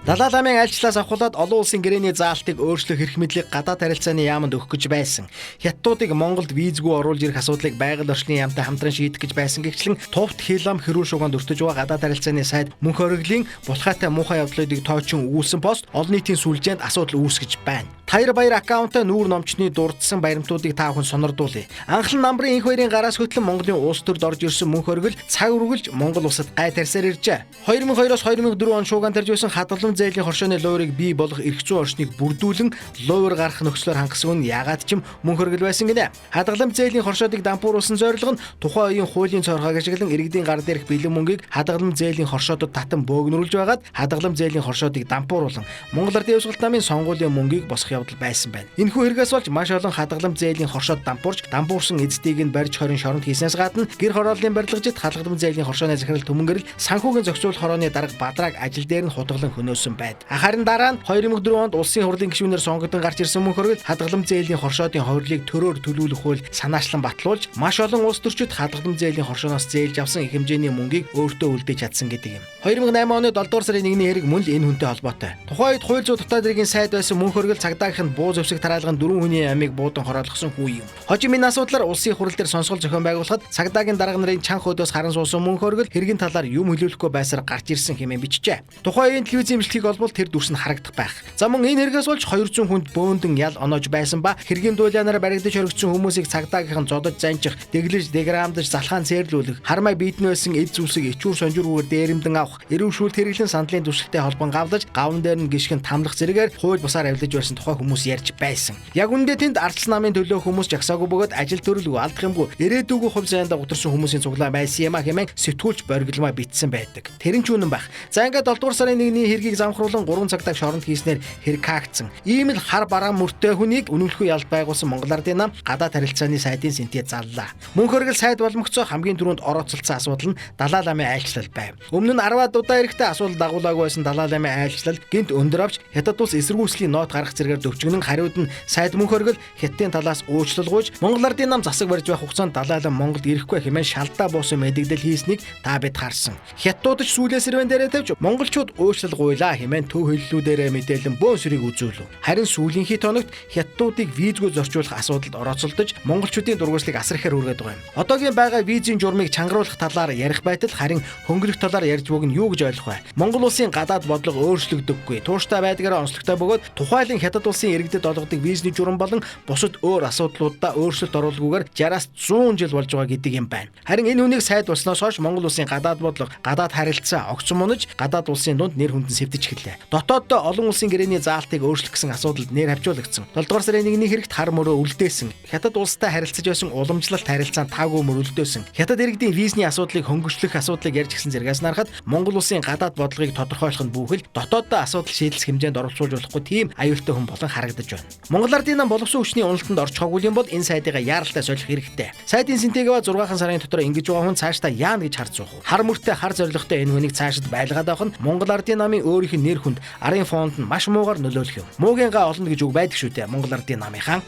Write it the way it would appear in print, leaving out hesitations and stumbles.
Далай ламын айлчлаас авахулаад олон улсын гэрээний заалтыг өөрчлөх эрх мэдлийг гадаад харилцааны яамд өгөх гэж байсан. Хятадуудыг Монголд визгүй оруулж ирэх асуудлыг байгаль орчны яамтай хамтран шийдэх гэж байсан гэвчлэн тувт хилам хэрүүл шуганд өртөж байгаа гадаад харилцааны сайд мөнх оргилийн булхаатай муухай явдлуудыг тоочин өгүүлсэн пост олон нийтийн сүлжээнд асуудал үүсгэж байна. Таяр баяр аккаунтаа нүүр номчны дурдсан баримтуудыг та бүхэн сонирдуулъя. Анхлан намрын энх хоёрын гараас хөтлөн Монголын улс төрд орж ирсэн мөнх оргил цаг үргэлж Монгол улсад гай тарьсаар иржээ. 2002-оос 2004 он шууган тарьж байсан хадгалан зээлийн хоршооны луурыг бий болох эрх зүйн орчныг бүрдүүлэн луур гарах нөхцлөөр хангасан нь яагаад ч юм мөнх оргил байсан гинэ. Хадгалан зээлийн хоршоодыг дампууруулсан зорилго нь тухайн үеийн хуулийн цорхойг ашиглан иргэдийн гар дээрх бэлэн мөнгийг хадгалан зээлийн хоршоодод татан бөөгнөрүүлж байгаад хадгалан зээлийн хоршоодыг дампууруулан Монгол Ардын Явсгалт намын сонгуулийн мөнгийг босгох явдал байсан байна. Энэхүү хэрэгээс болж маш олон хадгалан зээлийн хоршоод дампуурсан эцдийг нь барьж хорин шоронд хийснээс гадна гэр хорооллын барилгажид хадгалан зээлийн хоршооны захирал төмөнгөрөл санхүүгийн зохицуулах хорооны дарга Бадраг ажил дээр нь хутгалан хөнөөсөн байна. Харин дараа нь 2004 онд улсын хурлын гишүүнээр сонгогдсон гарч ирсэн мөнх оргил хадгалан зээлийн хоршоодын хувирлыг төрөөр төлөвлөх хууль санаачлан батлуулж маш олон улс төрчид хадгалан зээлийн хоршооноос зээлж авсан их хэмжээний мөнгийг өөртөө үлдээж чадсан гэдэг юм. 2008 оны 7 дугаар сарын 1-ний хэрэг мөн л энэ хүнтэй холбоотой. Тухайн үед хууль зүйн дотоод иргэн сайд байсан мөнх оргил цагдаагийнх нь буу зэвсэг тараалган 4 хүний амийг буудан хороолгосон хүн юм. Хожим энэ асуудлаар улсын хурал дээр сонсгол зохион байгуулахад цагдаагийн дарга нарын чанх өдөөс харан суусан мөнх оргил хэргийн талаар юм хэлүүлэхгүй байсаар гарч ирсэн хэмээн бичжээ. Тухайн үеийн телевизийн имжлэгийг олбол тэр дүрс нь харагдах байх. За мөн энэ хэрэгээс болж 200 хүнд бөөндөн ял оноож байсан ба хэргийн дуулианаар баригдаж оргицсан хүмүүсийг цагдаагийнхан зодож занчих, дэглэж, деграмдаж, залхаан цээрлүүлэх, хармай биедэн байсан эд зүйлсийг ичүүр сонжиргүйгээр дээрэмдэн авах, эрүүшүүл хэрэглэн сандлын түвшилтэд холбон гавлаж, гавн дээр нь гიშгэн тамлах зэрэгээр хууль бусаар авлиж байсан тухай хүмүүс ярьж байсан. Яг үндэ тэнд ардчил намын төлөө хүмүүс жагсаагүй бөгөөд ажил төрөлгүй алдах юмгүй ирээдүгөө хувь заяанда гутарсан хүмүүсийн цуглаан байсан юм а хэмээн сэтгүүлч боргилмаа битсэн байдаг. Тэр нь ч үнэн байх. За ингээд 7 дугаар сарын 1-ний хэргийг замхруулан 3 цагтаа шоронд хийснээр хэрэг хаагдсан. Ийм л хар бараан мөртэй хүнийг үнэмлэхгүй ялд байгуулсан Монгол Ардын нам гадаад харилцааны сайдын сэнтээ заллаа. Мөнх оргил сайд боломгцоо хамгийн түрүүнд орооцолцсон асуудал нь Далай ламын айлчлал байв. Өмнө нь 10-аад удаа эрэхтэй асуудал дагуулаагүй байсан Далай ламын айлчлал гинт өндөр авч Хятад улс эсэргүүцлийн нот гаргах зэрэгээр төвчгнэн хариуд нь сайд мөнх оргил Хятадын талаас өөрчлөл гуйж Монгол Ардын нам засаг барьж байх хугацаанд Далай лам Монголд ирэхгүй хэмээн шалтаа буусан мэдэгдэл хийснийг та бид харсан. Хятадууд ч сүүлээ сэрвэн дээрээ тавьж монголчууд өөрчлөл гуйлаа хэмээн төв хэллүүдээрээ мэдээлэн бөөн сөрийг үзүүлв. Харин сүүлийнхий тоногт Хятадуудыг визгүй зорчуулах асуудалд орооцолдож монголчуудын дургуйслыг асар ихээр үргээд байгаа юм. Одоогийн байгаа визийн журмыг чангаруулах талаар ярих байтал харин хөнгөлөх талаар ярьж буг нь юу гэж ойлгох вэ? Монгол улсын гадаад бодлого өөрчлөгдөггүй. Тууштай байдгаараа онцлогтой бөгөөд тухайлан Хятад улсын иргэдэд олгодог визний журам болон бусад өөр асуудлуудаа өөрчлөлт оруулгүйгээр 60-аас 100 жил болж байгаа гэдэг юм байна. Харин энэ үнийг сайд болсноос хойш Монгол улсын гадаад бодлого, гадаад харилцаа огцон мунаж гадаад улсын дунд нэр хүнд нь сэвдэж эхэллээ. Дотооддоо олон улсын гэрээний заалтыг өөрчлөх гэсэн асуудалд нэр хавчуулагдсан. 7 дугаар сарын 1-ний хэрэгт хар мөрөө үлдээсэн. Хятад улстай харилцаж байсан уламжлалт харилцаанд таагүй мөр үлдээсэн. Хятад иргэдийн визний асуудлыг хөнгөчлөх асуудлыг ярьж гисэн зэргээс нарахад Монгол улсын гадаад бодлогыг тодорхойлох нь бүхэл дотооддоо асуудал шийдэлс хэмжээнд оролцуулж болохгүй тийм аюултай хүн болон харагдаж байна. Монгол Ардын нам боловсон хүчний уналтанд орчихоогүй юм бол энэ сайдыгаа яаралтай солих хэрэгтэй. Сайдын синтегэва 6 сарын дотор ингэж байгаа хүн цаашдаа яана гэж харж суух. Хар мөртэй хар зоригтой энэ хүнийг цаашид байлгаад авах нь Монгол Ардын намын өөрийнх нь нэр хүнд арын фонд нь маш муугаар нөлөөлөх юм. Муугийн га олно гэж үг байдаг шүү дээ Монгол Ардын намынхаа.